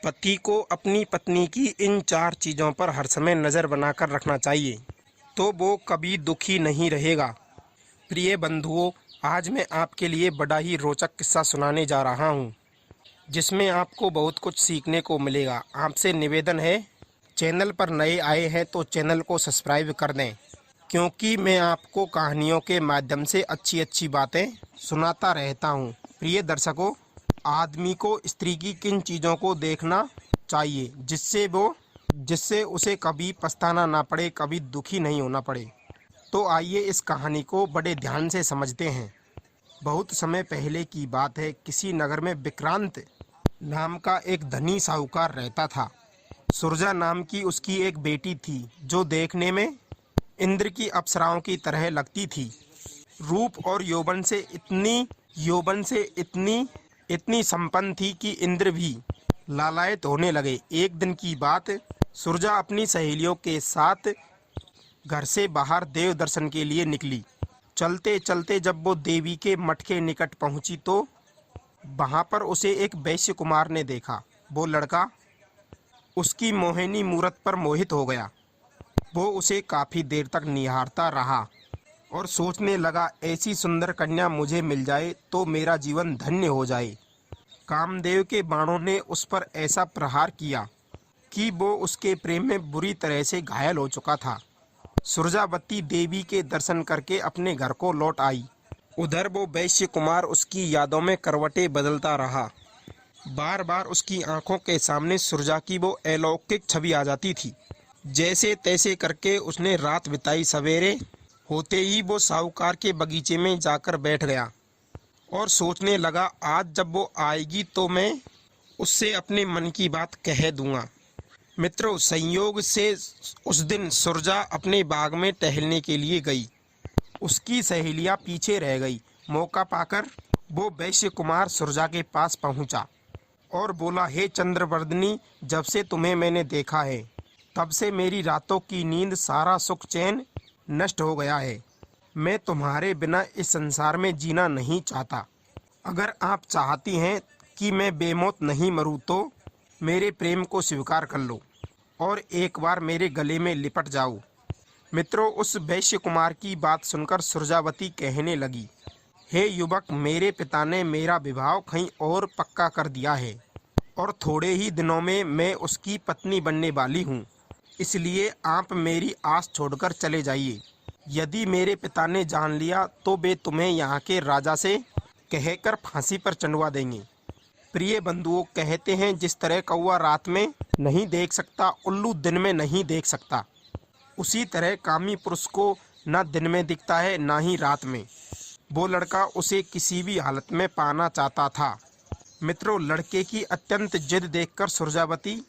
पति को अपनी पत्नी की इन 4 चीज़ों पर हर समय नज़र बनाकर रखना चाहिए, तो वो कभी दुखी नहीं रहेगा। प्रिय बंधुओं, आज मैं आपके लिए बड़ा ही रोचक किस्सा सुनाने जा रहा हूँ, जिसमें आपको बहुत कुछ सीखने को मिलेगा। आपसे निवेदन है, चैनल पर नए आए हैं तो चैनल को सब्सक्राइब कर दें, क्योंकि मैं आपको कहानियों के माध्यम से अच्छी अच्छी बातें सुनाता रहता हूँ। प्रिय दर्शकों, आदमी को स्त्री की किन चीज़ों को देखना चाहिए जिससे उसे कभी पछताना ना पड़े, कभी दुखी नहीं होना पड़े। तो आइए इस कहानी को बड़े ध्यान से समझते हैं। बहुत समय पहले की बात है। किसी नगर में विक्रांत नाम का एक धनी साहूकार रहता था। सुरजा नाम की उसकी एक बेटी थी, जो देखने में इंद्र की अप्सराओं की तरह लगती थी। रूप और यौवन से इतनी संपन्न थी कि इंद्र भी लालायित होने लगे। एक दिन की बात, सुरजा अपनी सहेलियों के साथ घर से बाहर देव दर्शन के लिए निकली। चलते चलते जब वो देवी के मठ के निकट पहुंची तो वहां पर उसे एक वैश्य कुमार ने देखा। वो लड़का उसकी मोहिनी मूरत पर मोहित हो गया। वो उसे काफ़ी देर तक निहारता रहा और सोचने लगा, ऐसी सुंदर कन्या मुझे मिल जाए तो मेरा जीवन धन्य हो जाए। कामदेव के बाणों ने उस पर ऐसा प्रहार किया कि वो उसके प्रेम में बुरी तरह से घायल हो चुका था। सुरजावती देवी के दर्शन करके अपने घर को लौट आई। उधर वो वैश्य कुमार उसकी यादों में करवटें बदलता रहा। बार बार उसकी आंखों के सामने सुरजा की वो अलौकिक छवि आ जाती थी। जैसे तैसे करके उसने रात बिताई। सवेरे होते ही वो साहूकार के बगीचे में जाकर बैठ गया और सोचने लगा, आज जब वो आएगी तो मैं उससे अपने मन की बात कह दूंगा। मित्रों, संयोग से उस दिन सुरजा अपने बाग में टहलने के लिए गई। उसकी सहेलियां पीछे रह गई। मौका पाकर वो वैश्य कुमार सुरजा के पास पहुंचा और बोला, हे चंद्रवर्धिनी, जब से तुम्हें मैंने देखा है तब से मेरी रातों की नींद, सारा सुख चैन नष्ट हो गया है। मैं तुम्हारे बिना इस संसार में जीना नहीं चाहता। अगर आप चाहती हैं कि मैं बेमौत नहीं मरूं तो मेरे प्रेम को स्वीकार कर लो और एक बार मेरे गले में लिपट जाओ। मित्रों, उस वैश्य कुमार की बात सुनकर सुरजावती कहने लगी, हे युवक, मेरे पिता ने मेरा विवाह कहीं और पक्का कर दिया है और थोड़े ही दिनों में मैं उसकी पत्नी बनने वाली हूँ। इसलिए आप मेरी आस छोड़कर चले जाइए। यदि मेरे पिता ने जान लिया तो वे तुम्हें यहाँ के राजा से कहकर फांसी पर चढ़वा देंगे। प्रिय बंधुओं, कहते हैं, जिस तरह कौवा रात में नहीं देख सकता, उल्लू दिन में नहीं देख सकता, उसी तरह कामी पुरुष को न दिन में दिखता है न ही रात में। वो लड़का उसे किसी भी हालत में पाना चाहता था। मित्रों, लड़के की अत्यंत जिद देखकर सुरजावती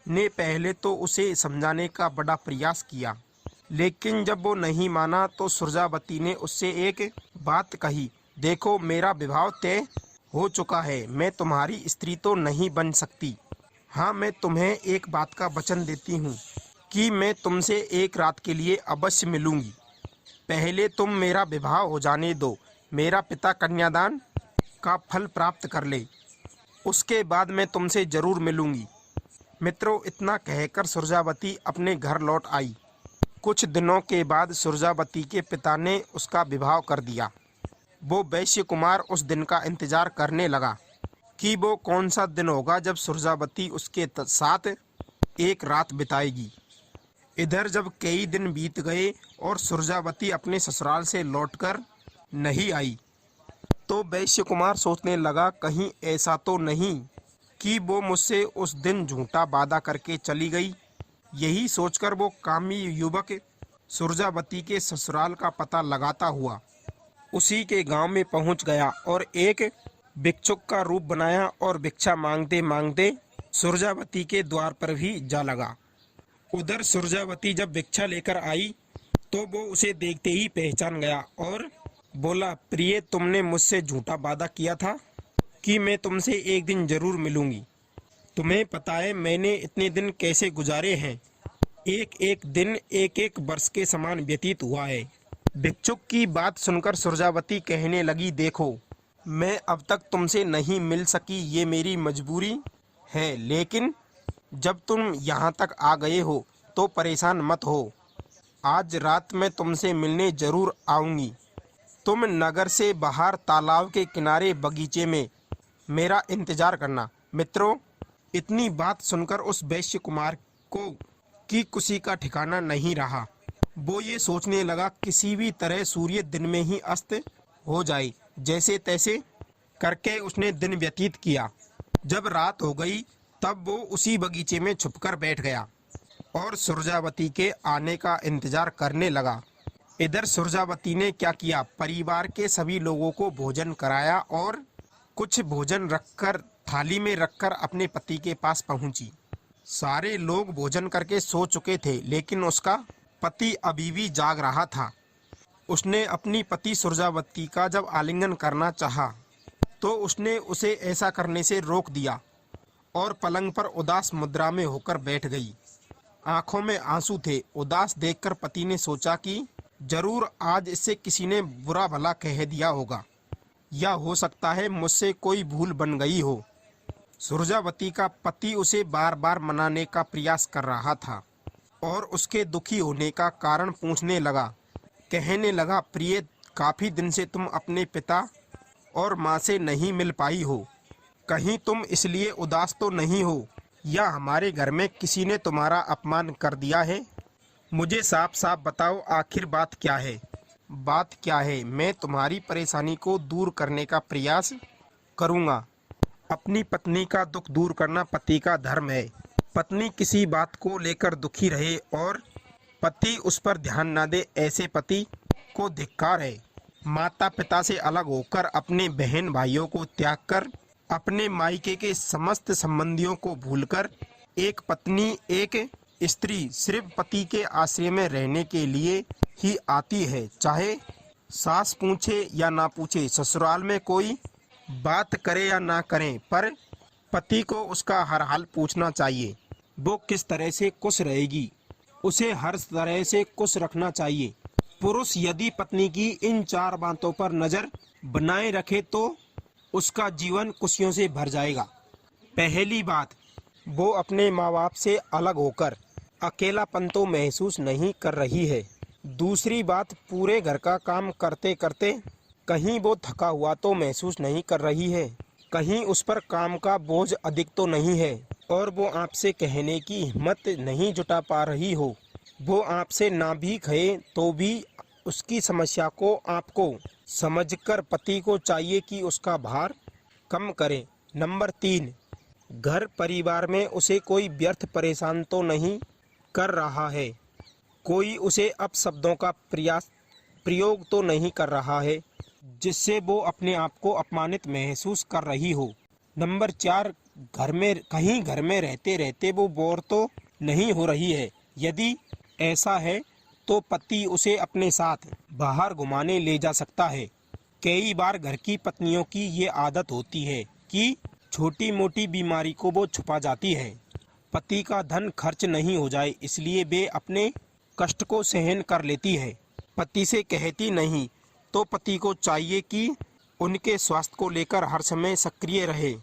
ने पहले तो उसे समझाने का बड़ा प्रयास किया, लेकिन जब वो नहीं माना तो सुरजावती ने उससे एक बात कही, देखो, मेरा विवाह तय हो चुका है। मैं तुम्हारी स्त्री तो नहीं बन सकती। हाँ, मैं तुम्हें एक बात का वचन देती हूँ कि मैं तुमसे एक रात के लिए अवश्य मिलूंगी। पहले तुम मेरा विवाह हो जाने दो, मेरा पिता कन्यादान का फल प्राप्त कर ले, उसके बाद मैं तुमसे जरूर मिलूंगी। मित्रों, इतना कहकर सुरजावती अपने घर लौट आई। कुछ दिनों के बाद सुरजावती के पिता ने उसका विवाह कर दिया। वो वैश्य कुमार उस दिन का इंतजार करने लगा कि वो कौन सा दिन होगा जब सुरजावती उसके साथ एक रात बिताएगी। इधर जब कई दिन बीत गए और सुरजावती अपने ससुराल से लौटकर नहीं आई तो वैश्य कुमार सोचने लगा, कहीं ऐसा तो नहीं कि वो मुझसे उस दिन झूठा वादा करके चली गई। यही सोचकर वो कामी युवक सुरजावती के ससुराल का पता लगाता हुआ उसी के गांव में पहुंच गया और एक भिक्षुक का रूप बनाया और भिक्षा मांगते मांगते सुरजावती के द्वार पर भी जा लगा। उधर सुरजावती जब भिक्षा लेकर आई तो वो उसे देखते ही पहचान गया और बोला, प्रिय, तुमने मुझसे झूठा वादा किया था कि मैं तुमसे एक दिन जरूर मिलूंगी। तुम्हें पता है मैंने इतने दिन कैसे गुजारे हैं। एक एक दिन एक एक वर्ष के समान व्यतीत हुआ है। भिक्षुक की बात सुनकर सुरजावती कहने लगी, देखो, मैं अब तक तुमसे नहीं मिल सकी, ये मेरी मजबूरी है, लेकिन जब तुम यहाँ तक आ गए हो तो परेशान मत हो। आज रात मैं तुमसे मिलने जरूर आऊँगी। तुम नगर से बाहर तालाब के किनारे बगीचे में मेरा इंतजार करना। मित्रों, इतनी बात सुनकर उस वैश्य कुमार को की खुशी का ठिकाना नहीं रहा। वो ये सोचने लगा किसी भी तरह सूर्य दिन में ही अस्त हो जाए। जैसे तैसे करके उसने दिन व्यतीत किया। जब रात हो गई तब वो उसी बगीचे में छुपकर बैठ गया और सुरजावती के आने का इंतजार करने लगा। इधर सुरजावती ने क्या किया, परिवार के सभी लोगों को भोजन कराया और कुछ भोजन रखकर थाली में रखकर अपने पति के पास पहुंची। सारे लोग भोजन करके सो चुके थे, लेकिन उसका पति अभी भी जाग रहा था। उसने अपनी पति सुरजावती का जब आलिंगन करना चाहा तो उसने उसे ऐसा करने से रोक दिया और पलंग पर उदास मुद्रा में होकर बैठ गई। आंखों में आंसू थे। उदास देखकर पति ने सोचा कि जरूर आज इससे किसी ने बुरा भला कह दिया होगा, या हो सकता है मुझसे कोई भूल बन गई हो। सुरजावती का पति उसे बार बार मनाने का प्रयास कर रहा था और उसके दुखी होने का कारण पूछने लगा। कहने लगा, प्रिय, काफी दिन से तुम अपने पिता और माँ से नहीं मिल पाई हो। कहीं तुम इसलिए उदास तो नहीं हो, या हमारे घर में किसी ने तुम्हारा अपमान कर दिया है? मुझे साफ साफ बताओ, आखिर बात क्या है? बात क्या है? मैं तुम्हारी परेशानी को दूर करने का प्रयास करूँगा। अपनी पत्नी का दुख दूर करना पति का धर्म है। पत्नी किसी बात को लेकर दुखी रहे और पति उस पर ध्यान न दे, ऐसे पति को धिक्कार है। माता पिता से अलग होकर, अपने बहन भाइयों को त्याग कर, अपने मायके के समस्त संबंधियों को भूलकर एक पत्नी, एक स्त्री सिर्फ पति के आश्रय में रहने के लिए ही आती है। चाहे सास पूछे या ना पूछे, ससुराल में कोई बात करे या ना करें, पर पति को उसका हर हाल पूछना चाहिए। वो किस तरह से खुश रहेगी, उसे हर तरह से खुश रखना चाहिए। पुरुष यदि पत्नी की इन 4 बातों पर नजर बनाए रखे तो उसका जीवन खुशियों से भर जाएगा। पहली बात, वो अपने माँ बाप से अलग होकर अकेलापन तो महसूस नहीं कर रही है। दूसरी बात, पूरे घर का काम करते करते कहीं वो थका हुआ तो महसूस नहीं कर रही है, कहीं उस पर काम का बोझ अधिक तो नहीं है और वो आपसे कहने की हिम्मत नहीं जुटा पा रही हो। वो आपसे ना भी कहे तो भी उसकी समस्या को आपको समझकर पति को चाहिए कि उसका भार कम करे। नंबर 3, घर परिवार में उसे कोई व्यर्थ परेशान तो नहीं कर रहा है, कोई उसे अपशब्दों का प्रयोग तो नहीं कर रहा है जिससे वो अपने आप को अपमानित महसूस कर रही हो। नंबर 4, घर में रहते रहते वो बोर तो नहीं हो रही है। यदि ऐसा है तो पति उसे अपने साथ बाहर घुमाने ले जा सकता है। कई बार घर की पत्नियों की ये आदत होती है कि छोटी मोटी बीमारी को वो छुपा जाती है। पति का धन खर्च नहीं हो जाए इसलिए वे अपने कष्ट को सहन कर लेती है, पति से कहती नहीं। तो पति को चाहिए कि उनके स्वास्थ्य को लेकर हर समय सक्रिय रहे।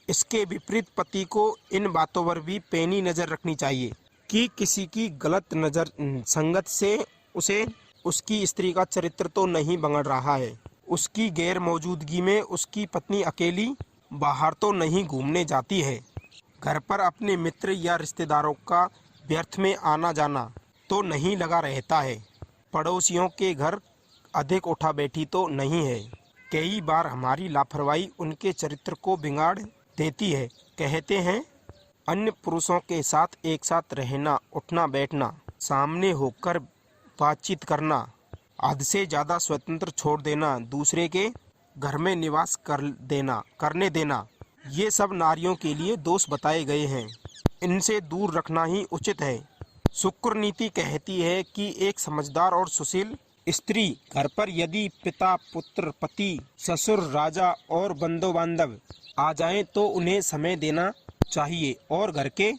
इसके विपरीत पति को इन बातों पर भी पैनी नज़र रखनी चाहिए कि किसी की गलत नज़र संगत से उसे उसकी स्त्री का चरित्र तो नहीं बिगड़ रहा है। उसकी गैर मौजूदगी में उसकी पत्नी अकेली बाहर तो नहीं घूमने जाती है। घर पर अपने मित्र या रिश्तेदारों का व्यर्थ में आना जाना तो नहीं लगा रहता है। पड़ोसियों के घर अधिक उठा बैठी तो नहीं है। कई बार हमारी लापरवाही उनके चरित्र को बिगाड़ देती है। कहते हैं, अन्य पुरुषों के साथ एक साथ रहना, उठना बैठना, सामने होकर बातचीत करना, हद से ज़्यादा स्वतंत्र छोड़ देना, दूसरे के घर में निवास करने देना, ये सब नारियों के लिए दोष बताए गए हैं। इनसे दूर रखना ही उचित है। शुक्र नीति कहती है कि एक समझदार और सुशील स्त्री घर पर यदि पिता, पुत्र, पति, ससुर, राजा और बंधु बांधव आ जाएं तो उन्हें समय देना चाहिए और घर के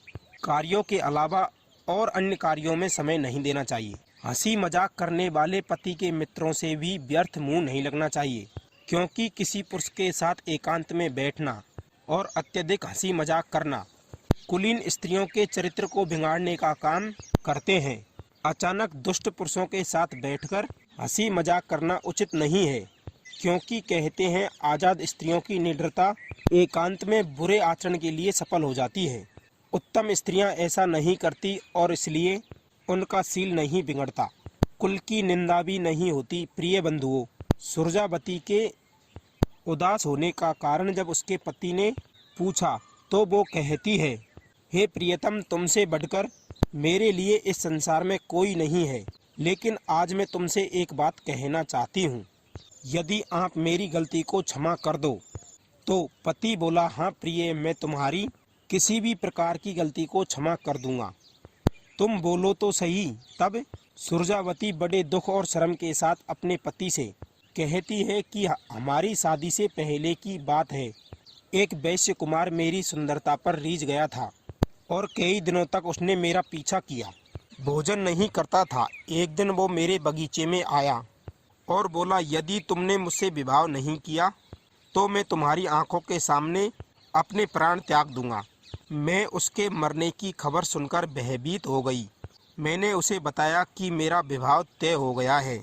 कार्यों के अलावा और अन्य कार्यों में समय नहीं देना चाहिए। हंसी मजाक करने वाले पति के मित्रों से भी व्यर्थ मुंह नहीं लगना चाहिए, क्योंकि किसी पुरुष के साथ एकांत में बैठना और अत्यधिक हंसी मजाक करना कुलीन स्त्रियों के चरित्र को बिगाड़ने का काम करते हैं। अचानक दुष्ट पुरुषों के साथ बैठकर हंसी मजाक करना उचित नहीं है, क्योंकि कहते हैं आज़ाद स्त्रियों की निडरता एकांत में बुरे आचरण के लिए सफल हो जाती है। उत्तम स्त्रियां ऐसा नहीं करती और इसलिए उनका सील नहीं बिगड़ता, कुल की निंदा भी नहीं होती। प्रिय बंधुओं, सुरजावती के उदास होने का कारण जब उसके पति ने पूछा तो वो कहती है, हे प्रियतम, तुमसे बढ़कर मेरे लिए इस संसार में कोई नहीं है, लेकिन आज मैं तुमसे एक बात कहना चाहती हूँ। यदि आप मेरी गलती को क्षमा कर दो। तो पति बोला, हाँ प्रिय, मैं तुम्हारी किसी भी प्रकार की गलती को क्षमा कर दूंगा, तुम बोलो तो सही। तब सुरजावती बड़े दुख और शर्म के साथ अपने पति से कहती है कि हमारी शादी से पहले की बात है, एक वैश्य कुमार मेरी सुंदरता पर रीझ गया था और कई दिनों तक उसने मेरा पीछा किया, भोजन नहीं करता था। एक दिन वो मेरे बगीचे में आया और बोला, यदि तुमने मुझसे विवाह नहीं किया तो मैं तुम्हारी आंखों के सामने अपने प्राण त्याग दूंगा। मैं उसके मरने की खबर सुनकर भयभीत हो गई। मैंने उसे बताया कि मेरा विवाह तय हो गया है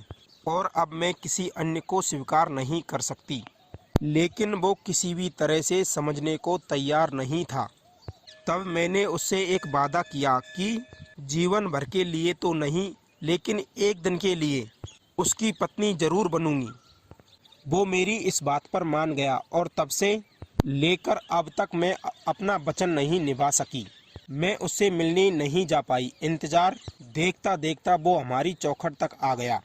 और अब मैं किसी अन्य को स्वीकार नहीं कर सकती, लेकिन वो किसी भी तरह से समझने को तैयार नहीं था। तब मैंने उससे एक वादा किया कि जीवन भर के लिए तो नहीं, लेकिन एक दिन के लिए उसकी पत्नी जरूर बनूंगी। वो मेरी इस बात पर मान गया और तब से लेकर अब तक मैं अपना वचन नहीं निभा सकी। मैं उससे मिलने नहीं जा पाई। इंतजार देखता देखता वो हमारी चौखट तक आ गया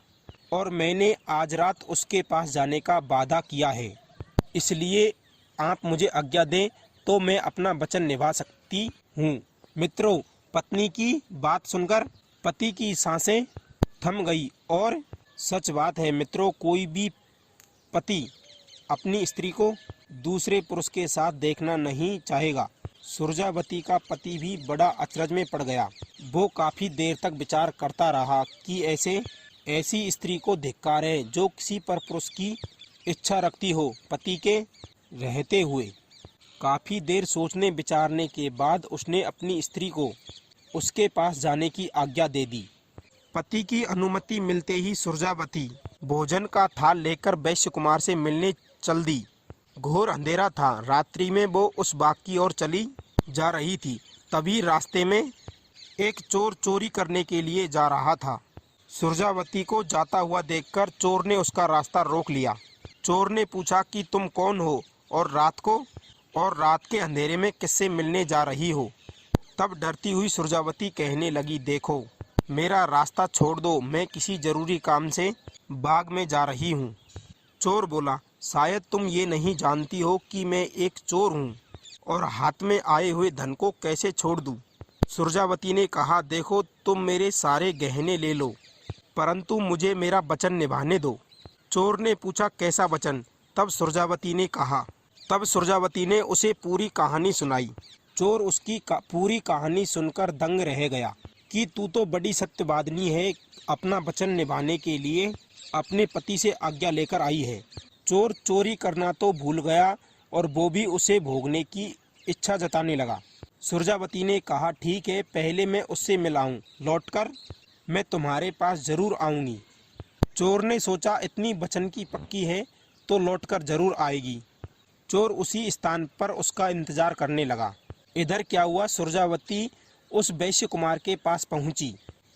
और मैंने आज रात उसके पास जाने का वादा किया है। इसलिए आप मुझे आज्ञा दें तो मैं अपना वचन निभा सकती हूँ। मित्रों, पत्नी की बात सुनकर पति की सांसें थम गई और सच बात है मित्रों, कोई भी पति अपनी स्त्री को दूसरे पुरुष के साथ देखना नहीं चाहेगा। सुरजावती का पति भी बड़ा अचरज में पड़ गया। वो काफी देर तक विचार करता रहा कि ऐसी स्त्री को धिक्कार है जो किसी पर पुरुष की इच्छा रखती हो पति के रहते हुए। काफी देर सोचने विचारने के बाद उसने अपनी स्त्री को उसके पास जाने की आज्ञा दे दी। पति की अनुमति मिलते ही सुरजावती भोजन का थाल लेकर वैश्य कुमार से मिलने चल दी। घोर अंधेरा था। रात्रि में वो उस बाग की ओर चली जा रही थी। तभी रास्ते में एक चोर चोरी करने के लिए जा रहा था। सुरजावती को जाता हुआ देखकर चोर ने उसका रास्ता रोक लिया। चोर ने पूछा कि तुम कौन हो और रात के अंधेरे में किससे मिलने जा रही हो। तब डरती हुई सुरजावती कहने लगी, देखो, मेरा रास्ता छोड़ दो, मैं किसी जरूरी काम से बाग में जा रही हूँ। चोर बोला, शायद तुम ये नहीं जानती हो कि मैं एक चोर हूँ और हाथ में आए हुए धन को कैसे छोड़ दूँ। सुरजावती ने कहा, देखो, तुम मेरे सारे गहने ले लो, परंतु मुझे मेरा वचन निभाने दो। चोर ने पूछा, कैसा वचन? तब सुरजावती ने उसे पूरी कहानी सुनाई। चोर उसकी पूरी कहानी सुनकर दंग रह गया कि तू तो बड़ी सत्यवादिनी है, अपना वचन निभाने के लिए अपने पति से आज्ञा लेकर आई है। चोर चोरी करना तो भूल गया और वो भी उसे भोगने की इच्छा जताने लगा। सुरजावती ने कहा, ठीक है, पहले मैं उससे मिलाऊं, लौटकर मैं तुम्हारे पास जरूर आऊंगी। चोर ने सोचा, इतनी वचन की पक्की है तो लौटकर जरूर आएगी। चोर उसी स्थान पर उसका इंतजार करने लगा। इधर क्या हुआ, सुरजावती उस वैश्य कुमार के पास पहुंची,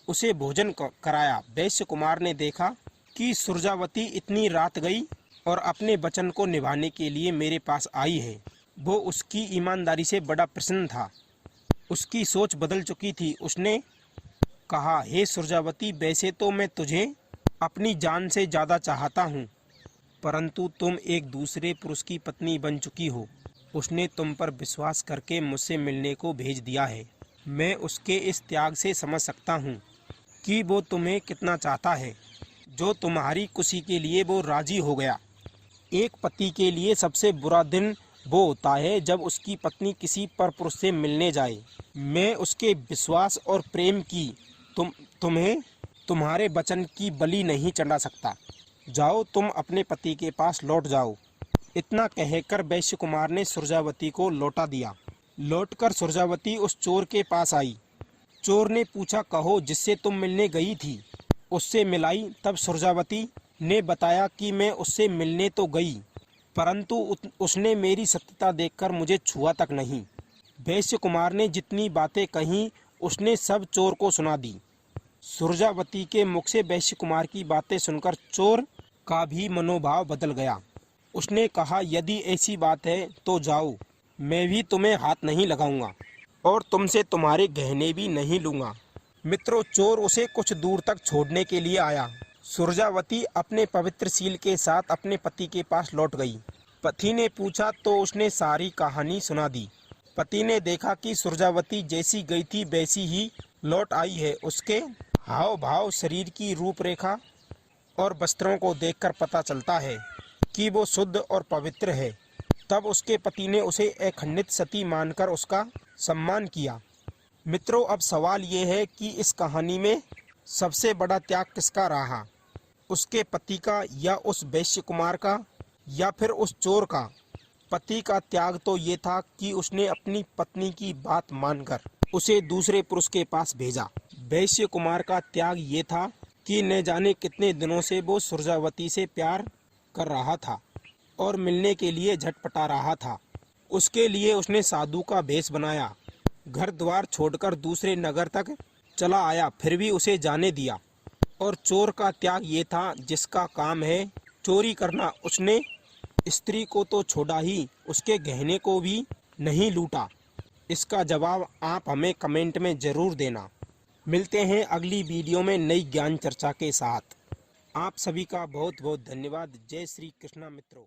उसे भोजन कराया। वैश्य कुमार ने देखा कि सुरजावती इतनी रात गई और अपने वचन को निभाने के लिए मेरे पास आई है। वो उसकी ईमानदारी से बड़ा प्रसन्न था। उसकी सोच बदल चुकी थी। उसने कहा, हे सुरजावती, वैसे तो मैं तुझे अपनी जान से ज़्यादा चाहता हूँ, परंतु तुम एक दूसरे पुरुष की पत्नी बन चुकी हो। उसने तुम पर विश्वास करके मुझसे मिलने को भेज दिया है। मैं उसके इस त्याग से समझ सकता हूँ कि वो तुम्हें कितना चाहता है। जो तुम्हारी खुशी के लिए वो राजी हो गया। एक पति के लिए सबसे बुरा दिन वो होता है जब उसकी पत्नी किसी पर पुरुष से मिलने जाए। मैं उसके विश्वास और प्रेम की तुम्हें तुम्हारे वचन की बलि नहीं चढ़ा सकता। जाओ, तुम अपने पति के पास लौट जाओ। इतना कहकर वैश्य कुमार ने सुरजावती को लौटा दिया। लौटकर सुरजावती उस चोर के पास आई। चोर ने पूछा, कहो जिससे तुम मिलने गई थी उससे मिलाई? तब सुरजावती ने बताया कि मैं उससे मिलने तो गई, परंतु उसने मेरी सत्यता देखकर मुझे छुआ तक नहीं। वैश्य कुमार ने जितनी बातें कहीं उसने सब चोर को सुना दी। सुरजावती के मुख से वैश्य कुमार की बातें सुनकर चोर का भी मनोभाव बदल गया। उसने कहा, यदि ऐसी बात है तो जाओ, मैं भी तुम्हें हाथ नहीं लगाऊंगा और तुमसे तुम्हारे गहने भी नहीं लूंगा। मित्रों, चोर उसे कुछ दूर तक छोड़ने के लिए आया। सुरजावती अपने पवित्र शील के साथ अपने पति के पास लौट गई। पति ने पूछा तो उसने सारी कहानी सुना दी। पति ने देखा कि सुरजावती जैसी गई थी वैसी ही लौट आई है। उसके हाव भाव, शरीर की रूपरेखा और वस्त्रों को देखकर पता चलता है कि वो शुद्ध और पवित्र है। तब उसके पति ने उसे अखंडित सती मानकर उसका सम्मान किया। मित्रों, अब सवाल ये है कि इस कहानी में सबसे बड़ा त्याग किसका रहा, उसके पति का या उस वैश्य कुमार का या फिर उस चोर का? पति का त्याग तो ये था कि उसने अपनी पत्नी की बात मानकर उसे दूसरे पुरुष के पास भेजा। वैश्य कुमार का त्याग ये था कि न जाने कितने दिनों से वो सुरजावती से प्यार कर रहा था और मिलने के लिए झटपटा रहा था। उसके लिए उसने साधु का भेष बनाया, घर द्वार छोड़कर दूसरे नगर तक चला आया, फिर भी उसे जाने दिया। और चोर का त्याग ये था जिसका काम है चोरी करना। उसने स्त्री को तो छोड़ा ही, उसके गहने को भी नहीं लूटा। इसका जवाब आप हमें कमेंट में ज़रूर देना। मिलते हैं अगली वीडियो में नई ज्ञान चर्चा के साथ। आप सभी का बहुत बहुत धन्यवाद। जय श्री कृष्णा मित्रों।